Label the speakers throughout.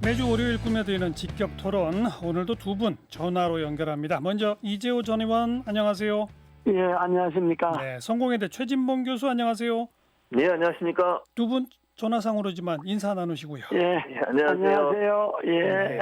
Speaker 1: 매주 월요일 꾸며드리는 직격 토론, 오늘도 두 분 전화로 연결합니다. 먼저 이재호 전 의원 안녕하세요.
Speaker 2: 예, 안녕하십니까.
Speaker 1: 네, 성공회대 최진봉 교수 안녕하세요.
Speaker 3: 네, 안녕하십니까.
Speaker 1: 두 분 전화상으로지만 인사 나누시고요.
Speaker 2: 예,
Speaker 3: 안녕하세요.
Speaker 2: 안녕하세요. 예.
Speaker 1: 네.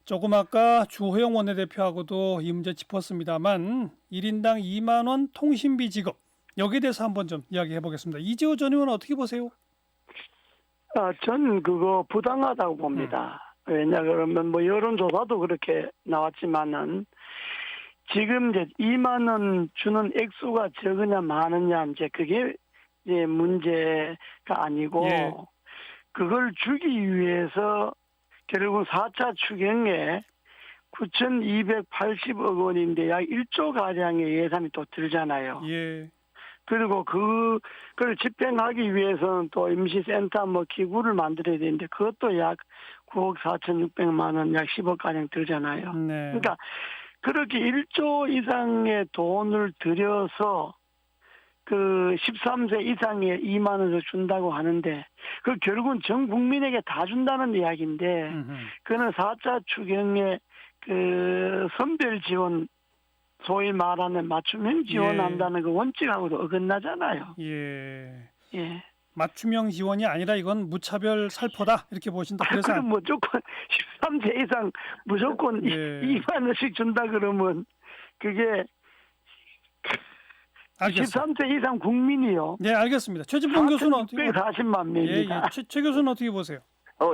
Speaker 1: 조금 아까 주호영 원내대표하고도 이 문제 짚었습니다만 1인당 2만 원 통신비 지급, 여기에 대해서 한번 좀 이야기해 보겠습니다. 이재호 전 의원은 어떻게 보세요?
Speaker 2: 전 그거 부당하다고 봅니다. 왜냐 그러면 뭐 여론조사도 그렇게 나왔지만은 지금 이제 2만 원 주는 액수가 적으냐 많으냐 이제 그게 이제 문제가 아니고
Speaker 1: 예.
Speaker 2: 그걸 주기 위해서 결국 4차 추경에 9,280억 원인데 약 1조 가량의 예산이 또 들잖아요.
Speaker 1: 예.
Speaker 2: 그리고 그걸 집행하기 위해서는 또 임시센터 뭐 기구를 만들어야 되는데 그것도 약 9억 4,600만 원, 약 10억 가량 들잖아요.
Speaker 1: 네.
Speaker 2: 그러니까 그렇게 1조 이상의 돈을 들여서 그 13세 이상의 2만 원을 준다고 하는데 그 결국은 전 국민에게 다 준다는 이야기인데 그는 4차 추경의 그 선별 지원 소위 말하는 맞춤형 지원한다는 그 원칙하고도 어긋나잖아요.
Speaker 1: 예.
Speaker 2: 예.
Speaker 1: 맞춤형 지원이 아니라 이건 무차별 살포다 이렇게 보신다. 그래서
Speaker 2: 그럼 무조건 13세 이상 무조건
Speaker 1: 예.
Speaker 2: 2만 원씩 준다 그러면 그게
Speaker 1: 알겠습니다.
Speaker 2: 13세 이상 국민이요.
Speaker 1: 네, 알겠습니다. 최진봉 교수는 어떻게
Speaker 2: 640만 명입니다.
Speaker 1: 최 교수는 어떻게 보세요?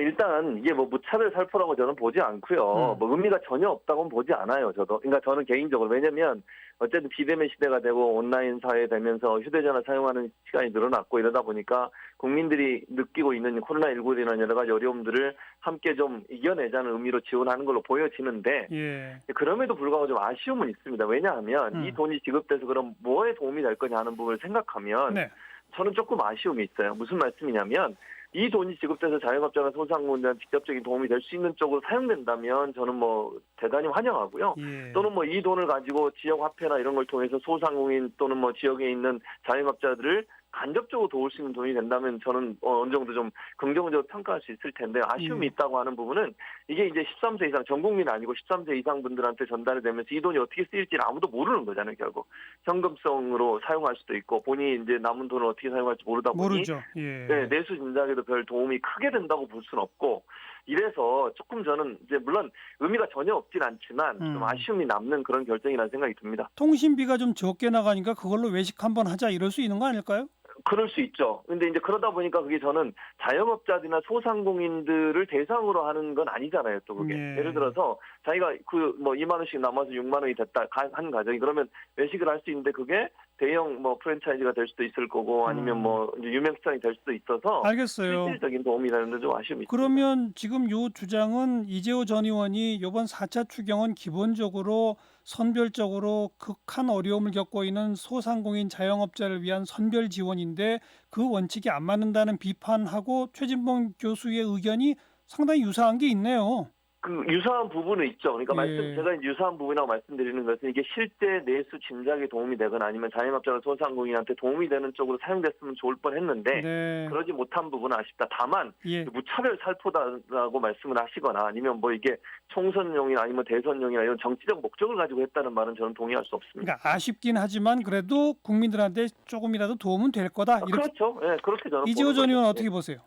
Speaker 3: 일단 이게 뭐 무차별 살포라고 저는 보지 않고요. 뭐 의미가 전혀 없다고는 보지 않아요, 저도. 그러니까 저는 개인적으로. 왜냐면 어쨌든 비대면 시대가 되고 온라인 사회 되면서 휴대전화 사용하는 시간이 늘어났고 이러다 보니까 국민들이 느끼고 있는 코로나19로 인한 여러 가지 어려움들을 함께 좀 이겨내자는 의미로 지원하는 걸로 보여지는데
Speaker 1: 예.
Speaker 3: 그럼에도 불구하고 좀 아쉬움은 있습니다. 왜냐하면 이 돈이 지급돼서 그럼 뭐에 도움이 될 거냐 하는 부분을 생각하면
Speaker 1: 네.
Speaker 3: 저는 조금 아쉬움이 있어요. 무슨 말씀이냐면 이 돈이 지급돼서 자영업자나 소상공인들한테 직접적인 도움이 될 수 있는 쪽으로 사용된다면 저는 뭐 대단히 환영하고요.
Speaker 1: 예.
Speaker 3: 또는 뭐 이 돈을 가지고 지역 화폐나 이런 걸 통해서 소상공인 또는 뭐 지역에 있는 자영업자들을 간접적으로 도울 수 있는 돈이 된다면 저는 어느 정도 좀 긍정적으로 평가할 수 있을 텐데 아쉬움이 있다고 하는 부분은 이게 이제 13세 이상 전 국민 아니고 13세 이상 분들한테 전달이 되면서 이 돈이 어떻게 쓰일지는 아무도 모르는 거잖아요. 결국 현금성으로 사용할 수도 있고 본인이 이제 남은 돈을 어떻게 사용할지 모르다 보니
Speaker 1: 모르죠. 예.
Speaker 3: 네, 내수 진작에도 별 도움이 크게 된다고 볼 수는 없고 이래서 조금 저는 이제 물론 의미가 전혀 없진 않지만 좀 아쉬움이 남는 그런 결정이라는 생각이 듭니다.
Speaker 1: 통신비가 좀 적게 나가니까 그걸로 외식 한번 하자 이럴 수 있는 거 아닐까요?
Speaker 3: 그럴 수 있죠. 근데 이제 그러다 보니까 그게 저는 자영업자들이나 소상공인들을 대상으로 하는 건 아니잖아요, 또 그게.
Speaker 1: 예.
Speaker 3: 예를 들어서 자기가 그 뭐 2만 원씩 남아서 6만 원이 됐다 한 가정이 그러면 외식을 할 수 있는데 그게 대형 뭐 프랜차이즈가 될 수도 있을 거고 아니면 뭐 이제 유명시장이 될 수도 있어서
Speaker 1: 알겠어요.
Speaker 3: 실질적인 도움이 되는데 좀 아쉬움이 있습니다.
Speaker 1: 그러면 지금 요 주장은 이재호 전 의원이 이번 4차 추경은 기본적으로 선별적으로 극한 어려움을 겪고 있는 소상공인 자영업자를 위한 선별 지원인데 그 원칙이 안 맞는다는 비판하고 최진봉 교수의 의견이 상당히 유사한 게 있네요.
Speaker 3: 그 유사한 부분은 있죠. 그러니까
Speaker 1: 예.
Speaker 3: 제가 이제 유사한 부분이라고 말씀드리는 것은 이게 실제 내수 진작에 도움이 되거나 아니면 자영업자나 소상공인한테 도움이 되는 쪽으로 사용됐으면 좋을 뻔했는데
Speaker 1: 네.
Speaker 3: 그러지 못한 부분은 아쉽다. 다만
Speaker 1: 예.
Speaker 3: 무차별 살포다라고 말씀을 하시거나 아니면 뭐 이게 총선용이나 아니면 대선용이나 이런 정치적 목적을 가지고 했다는 말은 저는 동의할 수 없습니다.
Speaker 1: 그러니까 아쉽긴 하지만 그래도 국민들한테 조금이라도 도움은 될 거다. 이렇게
Speaker 3: 그렇죠. 예, 그렇게 저는
Speaker 1: 이재호
Speaker 3: 보는
Speaker 1: 전 의원
Speaker 3: 거죠.
Speaker 1: 어떻게 보세요?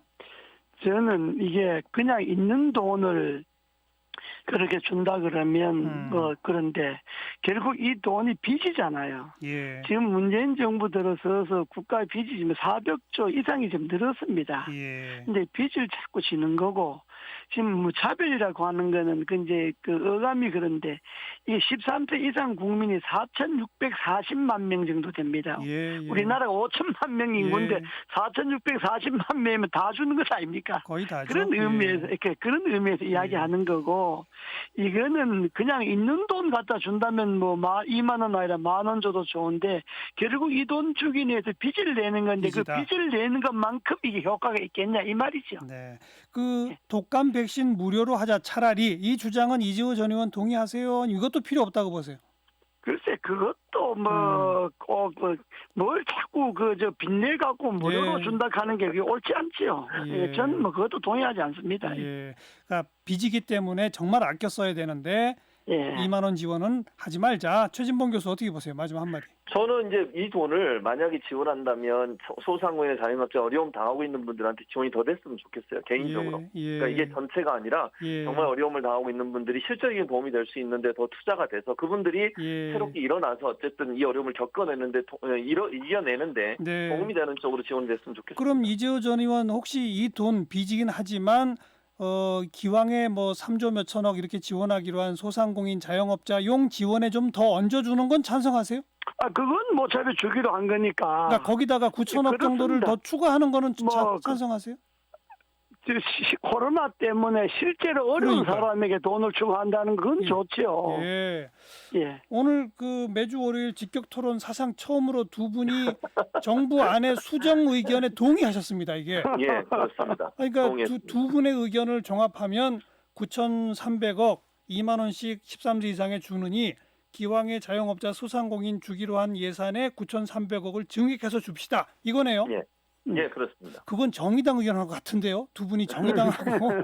Speaker 2: 저는 이게 그냥 있는 돈을 그렇게 준다 그러면 뭐 그런데 결국 이 돈이 빚이잖아요.
Speaker 1: 예.
Speaker 2: 지금 문재인 정부 들어서서 국가의 빚이 지금 400조 이상이 좀 늘었습니다.
Speaker 1: 예.
Speaker 2: 근데 빚을 자꾸 지는 거고 지금 무차별이라고 하는 거는 그 이제 그 어감이 그런데 이게 13세 이상 국민이 4,640만 명 정도 됩니다.
Speaker 1: 예, 예.
Speaker 2: 우리나라가 5천만 명 인구인데
Speaker 1: 예.
Speaker 2: 4,640만 명이면 다 주는 것 아닙니까?
Speaker 1: 거의 다죠.
Speaker 2: 그런 의미에서
Speaker 1: 예.
Speaker 2: 이렇게 그런 의미에서 이야기하는 거고 이거는 그냥 있는 돈 갖다 준다면 뭐 2만 원 아니라 1만 원 줘도 좋은데 결국 이 돈 주기 위해서 빚을 내는 건데
Speaker 1: 빚이다.
Speaker 2: 그 빚을 내는 것만큼 이게 효과가 있겠냐 이 말이죠.
Speaker 1: 네. 그 독감 백신 무료로 하자 차라리 이 주장은 이재호 전 의원 동의하세요? 이것도 필요 없다고 보세요.
Speaker 2: 글쎄 그것도 뭘 자꾸 저 빚내 갖고 무료로
Speaker 1: 예.
Speaker 2: 준다 하는 게 그게 옳지 않지요.
Speaker 1: 예.
Speaker 2: 저는 그것도 동의하지 않습니다.
Speaker 1: 예. 그러니까 빚이기 때문에 정말 아껴 써야 되는데
Speaker 2: 예.
Speaker 1: 2만 원 지원은 하지 말자. 최진봉 교수 어떻게 보세요? 마지막 한마디.
Speaker 3: 저는 이제 이 돈을 만약에 지원한다면 소상공인의 자영업자 어려움 당하고 있는 분들한테 지원이 더 됐으면 좋겠어요. 개인적으로.
Speaker 1: 예.
Speaker 3: 그러니까 이게 전체가 아니라
Speaker 1: 예.
Speaker 3: 정말 어려움을 당하고 있는 분들이 실질적인 도움이 될 수 있는데 더 투자가 돼서 그분들이
Speaker 1: 예.
Speaker 3: 새롭게 일어나서 어쨌든 이 어려움을 겪어내는데 이겨내는데
Speaker 1: 네.
Speaker 3: 도움이 되는 쪽으로 지원이 됐으면 좋겠습니다.
Speaker 1: 그럼 이재호 전 의원 혹시 이 돈 빚이긴 하지만 기왕에 뭐 3조 몇천억 이렇게 지원하기로 한 소상공인 자영업자용 지원에 좀 더 얹어주는 건 찬성하세요?
Speaker 2: 그건 뭐 어차피 주기로 한 거니까.
Speaker 1: 그러니까 거기다가 9천억 정도를
Speaker 2: 그렇습니다.
Speaker 1: 더 추가하는 거는
Speaker 2: 뭐
Speaker 1: 찬성하세요?
Speaker 2: 코로나 때문에 실제로 어려운
Speaker 1: 그러니까.
Speaker 2: 사람에게 돈을 추가한다는 건
Speaker 1: 예.
Speaker 2: 좋지요.
Speaker 1: 예.
Speaker 2: 예.
Speaker 1: 오늘 그 매주 월요일 직격 토론 사상 처음으로 두 분이 정부 안의 수정 의견에 동의하셨습니다. 이게.
Speaker 3: 예, 그렇습니다.
Speaker 1: 그러니까
Speaker 3: 동의했습니다.
Speaker 1: 두 분의 의견을 종합하면 9,300억 2만 원씩 13세 이상에 주느니 기왕에 자영업자 소상공인 주기로 한 예산에 9,300억을 증액해서 줍시다. 이거네요.
Speaker 3: 예. 예, 그렇습니다.
Speaker 1: 그건 정의당 의견하고 같은데요. 두 분이 정의당하고 이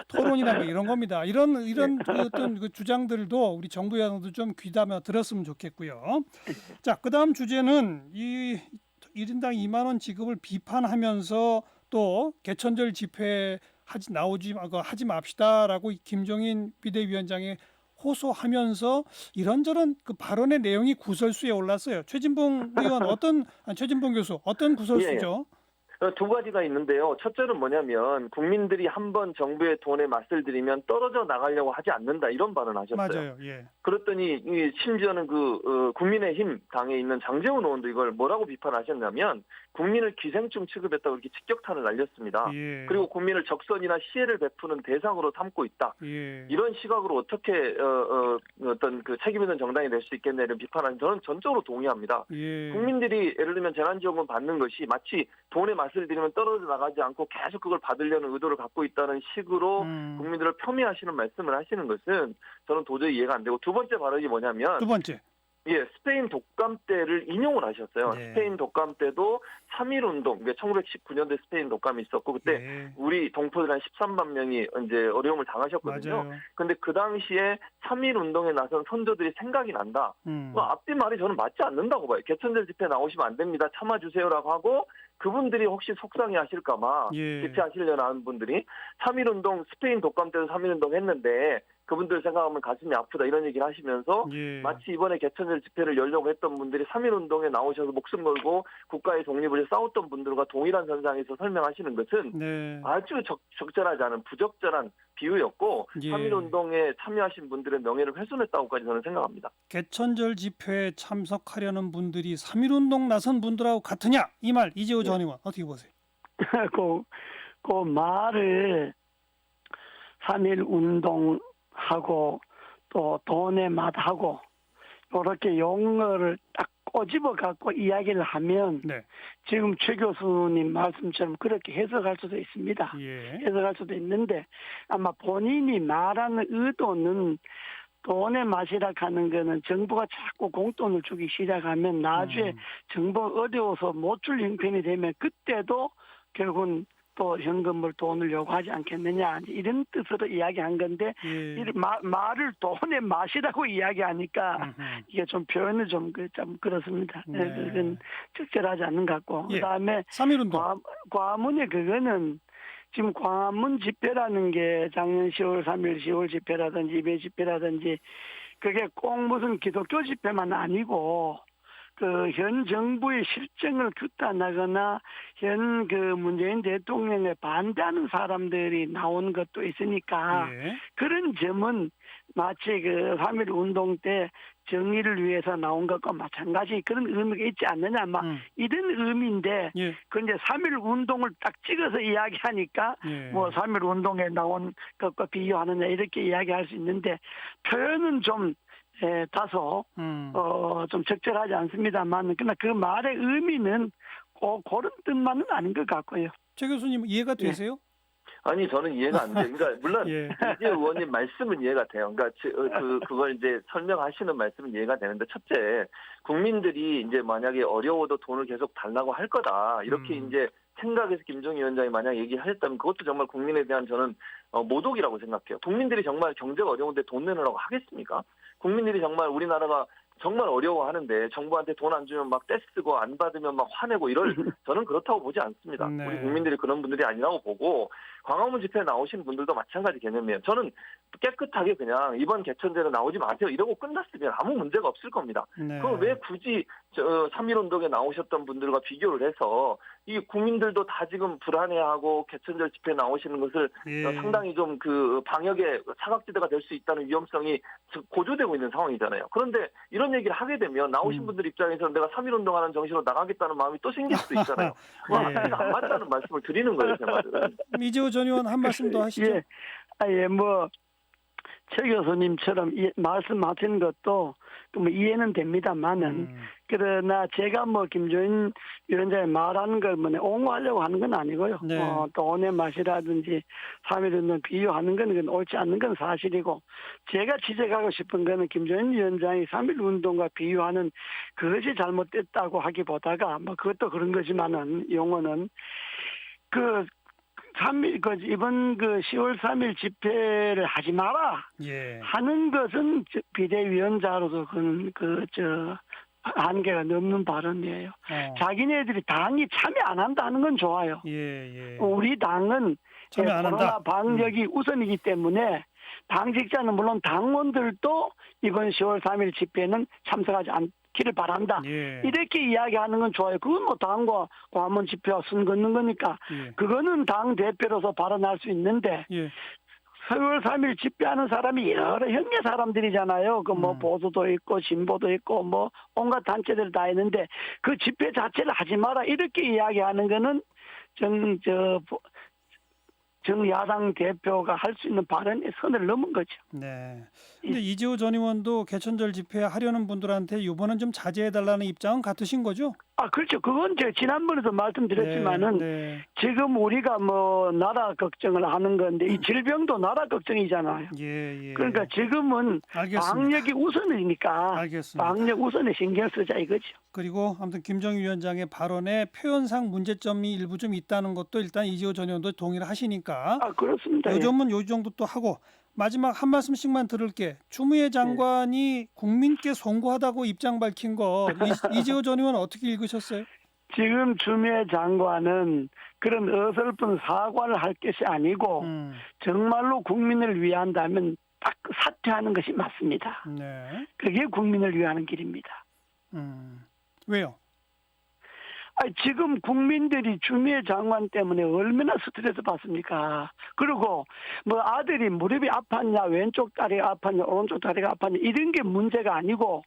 Speaker 1: 토론이라는 게 이런 겁니다. 이런 그 어떤 그 주장들도 우리 정부 여당도 좀 귀담아 들었으면 좋겠고요. 자, 그다음 주제는 이 1인당 2만 원 지급을 비판하면서 또 개천절 집회 하지 맙시다라고 김종인 비대위원장이 호소하면서 이런저런 그 발언의 내용이 구설수에 올랐어요. 최진봉 교수 어떤 구설수죠?
Speaker 3: 두 가지가 있는데요. 첫째는 뭐냐면 국민들이 한번 정부의 돈에 맛을 들이면 떨어져 나가려고 하지 않는다 이런 발언을 하셨어요.
Speaker 1: 맞아요. 예.
Speaker 3: 그랬더니 심지어는 국민의힘 당에 있는 장제원 의원도 이걸 뭐라고 비판하셨냐면 국민을 기생충 취급했다고 이렇게 직격탄을 날렸습니다.
Speaker 1: 예.
Speaker 3: 그리고 국민을 적선이나 시혜를 베푸는 대상으로 삼고 있다.
Speaker 1: 예.
Speaker 3: 이런 시각으로 어떻게 어떤 그 책임 있는 정당이 될 수 있겠냐 이런 비판은 저는 전적으로 동의합니다.
Speaker 1: 예.
Speaker 3: 국민들이 예를 들면 재난지원금 받는 것이 마치 돈의 맛을 들이면 떨어져 나가지 않고 계속 그걸 받으려는 의도를 갖고 있다는 식으로 국민들을 폄훼하시는 말씀을 하시는 것은 저는 도저히 이해가 안 되고 두 번째 발언이 뭐냐면
Speaker 1: 두 번째.
Speaker 3: 스페인 독감 때를 인용을 하셨어요.
Speaker 1: 네.
Speaker 3: 스페인 독감 때도 3.1운동, 1919년도에 스페인 독감이 있었고 그때
Speaker 1: 예.
Speaker 3: 우리 동포들 한 13만 명이 이제 어려움을 당하셨거든요.
Speaker 1: 맞아요.
Speaker 3: 근데 그 당시에 3.1운동에 나선 선조들이 생각이 난다. 앞뒤 말이 저는 맞지 않는다고 봐요. 개천절 집회 나오시면 안 됩니다. 참아주세요라고 하고 그분들이 혹시 속상해 하실까봐
Speaker 1: 예.
Speaker 3: 집회하시려나 하는 분들이 3.1운동 스페인 독감 때도 3.1운동 했는데 그분들 생각하면 가슴이 아프다 이런 얘기를 하시면서
Speaker 1: 예.
Speaker 3: 마치 이번에 개천절 집회를 열려고 했던 분들이 3.1운동에 나오셔서 목숨 걸고 국가의 독립을 위해 싸웠던 분들과 동일한 선상에서 설명하시는 것은
Speaker 1: 네.
Speaker 3: 아주 적절하지 않은 부적절한 비유였고
Speaker 1: 예.
Speaker 3: 3.1운동에 참여하신 분들의 명예를 훼손했다고까지 저는 생각합니다.
Speaker 1: 개천절 집회에 참석하려는 분들이 3.1운동 나선 분들하고 같으냐? 이 말 이재호 전 의원 어떻게 보세요?
Speaker 2: 그 말을 3.1운동하고 또 돈의 맛하고 이렇게 용어를 딱 꼬집어 갖고 이야기를 하면
Speaker 1: 네.
Speaker 2: 지금 최 교수님 말씀처럼 그렇게 해석할 수도 있습니다.
Speaker 1: 예.
Speaker 2: 해석할 수도 있는데 아마 본인이 말하는 의도는 돈의 맛이라 하는 거는 정부가 자꾸 공돈을 주기 시작하면 나중에 정부가 어려워서 못 줄 형편이 되면 그때도 결국은 또 현금을 돈을 요구하지 않겠느냐 이런 뜻으로 이야기한 건데
Speaker 1: 예.
Speaker 2: 이 말을 돈의 맛이라고 이야기하니까 이게 좀 표현이 좀 그렇습니다.
Speaker 1: 네.
Speaker 2: 그건 적절하지 않는 것 같고
Speaker 1: 예.
Speaker 2: 그다음에
Speaker 1: 3.1운동.
Speaker 2: 광화문에 그거는 지금 광화문 집회라는 게 작년 10월 3일 10월 집회라든지 2배 집회라든지 그게 꼭 무슨 기독교 집회만 아니고 그 현 정부의 실정을 규탄하거나 현 그 문재인 대통령에 반대하는 사람들이 나온 것도 있으니까
Speaker 1: 예.
Speaker 2: 그런 점은 마치 그 3.1 운동 때 정의를 위해서 나온 것과 마찬가지 그런 의미가 있지 않느냐 아마 이런 의미인데
Speaker 1: 예.
Speaker 2: 그 이제 3.1 운동을 딱 찍어서 이야기하니까
Speaker 1: 예.
Speaker 2: 뭐 3.1 운동에 나온 것과 비교하느냐 이렇게 이야기할 수 있는데 표현은 좀 다소 좀 적절하지 않습니다만 그러나 그 말의 의미는 그런 뜻만은 아닌 것 같고요.
Speaker 1: 최 교수님 이해가 되세요?
Speaker 3: 아니 저는 이해가 안 돼요. 그러니까 물론
Speaker 1: 예.
Speaker 3: 이재 의원님 말씀은 이해가 돼요. 그러니까 그걸 이제 설명하시는 말씀은 이해가 되는데 첫째 국민들이 이제 만약에 어려워도 돈을 계속 달라고 할 거다 이렇게 이제 생각해서 김종인 위원장이 만약 얘기하셨다면 그것도 정말 국민에 대한 저는 모독이라고 생각해요. 국민들이 정말 경제가 어려운데 돈 내놓으라고 하겠습니까? 국민들이 정말 우리나라가 정말 어려워하는데 정부한테 돈 안 주면 막 떼쓰고 안 받으면 막 화내고 이럴 저는 그렇다고 보지 않습니다.
Speaker 1: 네.
Speaker 3: 우리 국민들이 그런 분들이 아니라고 보고 광화문 집회에 나오신 분들도 마찬가지 개념이에요. 저는 깨끗하게 그냥 이번 개천제로 나오지 마세요 이러고 끝났으면 아무 문제가 없을 겁니다.
Speaker 1: 네.
Speaker 3: 그럼 왜 굳이 3.1운동에 나오셨던 분들과 비교를 해서 이 국민들도 다 지금 불안해하고 개천절 집회에 나오시는 것을
Speaker 1: 예.
Speaker 3: 상당히 좀 그 방역의 사각지대가 될 수 있다는 위험성이 고조되고 있는 상황이잖아요. 그런데 이런 얘기를 하게 되면 나오신 분들 입장에서는 내가 3.1운동하는 정신으로 나가겠다는 마음이 또 생길 수도 있잖아요.
Speaker 1: 예.
Speaker 3: 안 맞다는 말씀을 드리는 거예요, 제 말은.
Speaker 1: 이재호 전 의원 한 말씀 더 하시죠.
Speaker 2: 예. 최 교수님처럼 말씀하신 것도 뭐 이해는 됩니다만은 그러나 제가 김종인 위원장이 말하는 걸 옹호하려고 하는 건 아니고요.
Speaker 1: 네.
Speaker 2: 돈의 맛이라든지 3.1운동 비유하는 건 그건 옳지 않는 건 사실이고 제가 지적하고 싶은 거는 김종인 위원장이 3.1운동과 비유하는 그것이 잘못됐다고 하기보다가 그것도 그런 거지만은 용어는 이번 10월 3일 집회를 하지 마라
Speaker 1: 예.
Speaker 2: 하는 것은 비대위원장으로서 한계가 넘는 발언이에요. 자기네들이 당이 참여 안 한다 하는 건 좋아요.
Speaker 1: 예.
Speaker 2: 우리 당은
Speaker 1: 참여 안
Speaker 2: 코로나
Speaker 1: 한다.
Speaker 2: 방역이 우선이기 때문에 당직자는 물론 당원들도 이번 10월 3일 집회는 참석하지 않기를 바란다.
Speaker 1: 예.
Speaker 2: 이렇게 이야기하는 건 좋아요. 그건 당과 광화문 집회와 선 긋는 거니까
Speaker 1: 예.
Speaker 2: 그거는 당 대표로서 발언할 수 있는데
Speaker 1: 예.
Speaker 2: 10월 3일 집회하는 사람이 여러 형의 사람들이잖아요. 보수도 있고 진보도 있고 온갖 단체들 다 있는데 그 집회 자체를 하지 마라 이렇게 이야기하는 거는 정야당 대표가 할 수 있는 발언의 선을 넘은 거죠.
Speaker 1: 네. 근데 이재호 전 의원도 개천절 집회 하려는 분들한테 이번은 좀 자제해달라는 입장은 같으신 거죠?
Speaker 2: 그렇죠. 그건 제가 지난번에도 말씀드렸지만은
Speaker 1: 네.
Speaker 2: 지금 우리가 나라 걱정을 하는 건데 이 질병도 나라 걱정이잖아요.
Speaker 1: 예.
Speaker 2: 그러니까 지금은
Speaker 1: 알겠습니다.
Speaker 2: 방역이 우선이니까
Speaker 1: 알겠습니다.
Speaker 2: 방역 우선에 신경 쓰자 이거죠.
Speaker 1: 그리고 아무튼 김정인 위원장의 발언에 표현상 문제점이 일부 좀 있다는 것도 일단 이재호 전 의원도 동의를 하시니까
Speaker 2: 그렇습니다.
Speaker 1: 요 점은 요 정도 또 하고 마지막 한 말씀씩만 들을게. 추미애 장관이 국민께 송구하다고 입장 밝힌 거 이재호 전 의원 어떻게 읽으셨어요?
Speaker 2: 지금 추미애 장관은 그런 어설픈 사과를 할 것이 아니고 정말로 국민을 위한다면 딱 사퇴하는 것이 맞습니다.
Speaker 1: 네.
Speaker 2: 그게 국민을 위하는 길입니다.
Speaker 1: 왜요?
Speaker 2: 지금 국민들이 추미애 장관 때문에 얼마나 스트레스 받습니까? 그리고 아들이 무릎이 아팠냐, 왼쪽 다리가 아팠냐, 오른쪽 다리가 아팠냐 이런 게 문제가 아니고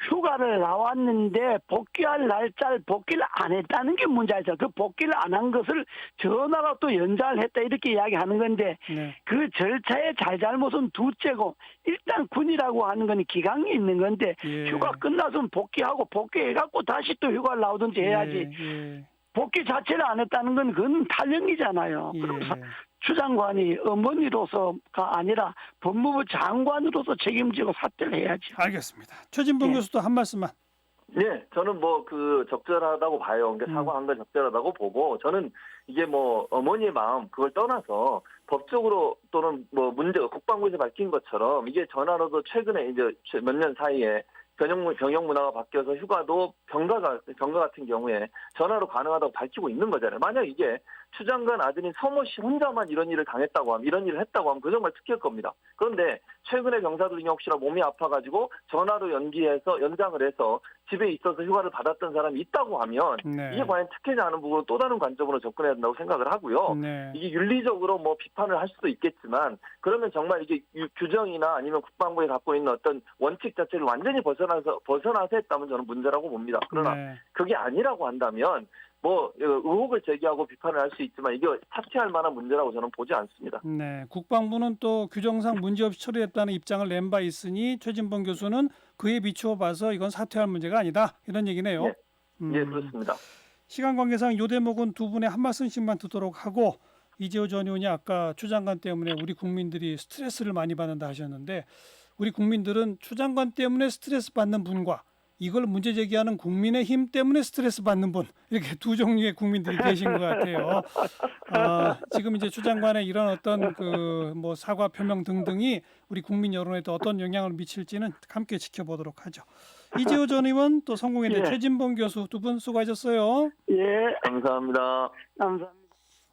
Speaker 2: 휴가를 나왔는데 복귀할 날짜를 복귀를 안 했다는 게 문제죠. 그 복귀를 안 한 것을 전화가 또 연장을 했다 이렇게 이야기하는 건데
Speaker 1: 네.
Speaker 2: 그 절차의 잘잘못은 둘째고 일단 군이라고 하는 건 기강이 있는 건데
Speaker 1: 예.
Speaker 2: 휴가 끝나서는 복귀하고 복귀해갖고 다시 또 휴가를 나오든지 해야지
Speaker 1: 예.
Speaker 2: 복귀 자체를 안 했다는 건 그건 탈령이잖아요. 그러면서 추 장관이 어머니로서가 아니라 법무부 장관으로서 책임지고 사퇴를 해야죠.
Speaker 1: 알겠습니다. 최진봉 교수도 한 말씀만.
Speaker 3: 네, 저는 적절하다고 봐요. 그러니까 사과한 건 적절하다고 보고, 저는 이게 어머니의 마음, 그걸 떠나서 법적으로 또는 문제가 국방부에서 밝힌 것처럼 이게 전화로도 최근에 이제 몇 년 사이에 병역 문화가 바뀌어서 휴가도 병가 같은 경우에 전화로 가능하다고 밝히고 있는 거잖아요. 만약 이게 추 장관 아들인 서모 씨 혼자만 이런 일을 당했다고 하면, 이런 일을 했다고 하면 그 정말 특혜일 겁니다. 그런데 최근에 병사들 중에 혹시나 몸이 아파가지고 전화로 연장을 해서 집에 있어서 휴가를 받았던 사람이 있다고 하면
Speaker 1: 네.
Speaker 3: 이게 과연 특혜냐 하는 부분으로 또 다른 관점으로 접근해야 된다고 생각을 하고요.
Speaker 1: 네.
Speaker 3: 이게 윤리적으로 비판을 할 수도 있겠지만 그러면 정말 이게 규정이나 아니면 국방부에 갖고 있는 어떤 원칙 자체를 완전히 벗어나서 했다면 저는 문제라고 봅니다. 그러나
Speaker 1: 네.
Speaker 3: 그게 아니라고 한다면 의혹을 제기하고 비판을 할 수 있지만 이게 사퇴할 만한 문제라고 저는 보지 않습니다.
Speaker 1: 네, 국방부는 또 규정상 문제없이 처리했다는 입장을 낸 바 있으니 최진봉 교수는 그에 비추어 봐서 이건 사퇴할 문제가 아니다 이런 얘기네요.
Speaker 3: 네, 그렇습니다.
Speaker 1: 시간 관계상 요 대목은 두 분의 한 말씀씩만 듣도록 하고 이재호 전 의원이 아까 추 장관 때문에 우리 국민들이 스트레스를 많이 받는다 하셨는데 우리 국민들은 추 장관 때문에 스트레스 받는 분과 이걸 문제 제기하는 국민의힘 때문에 스트레스 받는 분 이렇게 두 종류의 국민들이 계신 것 같아요. 지금 이제 추 장관의 이런 어떤 그 뭐 사과 표명 등등이 우리 국민 여론에도 어떤 영향을 미칠지는 함께 지켜보도록 하죠. 이재호 전 의원 또 성공회대
Speaker 2: 예.
Speaker 1: 최진봉 교수 두 분 수고하셨어요.
Speaker 2: 예,
Speaker 3: 감사합니다.
Speaker 2: 감사합니다.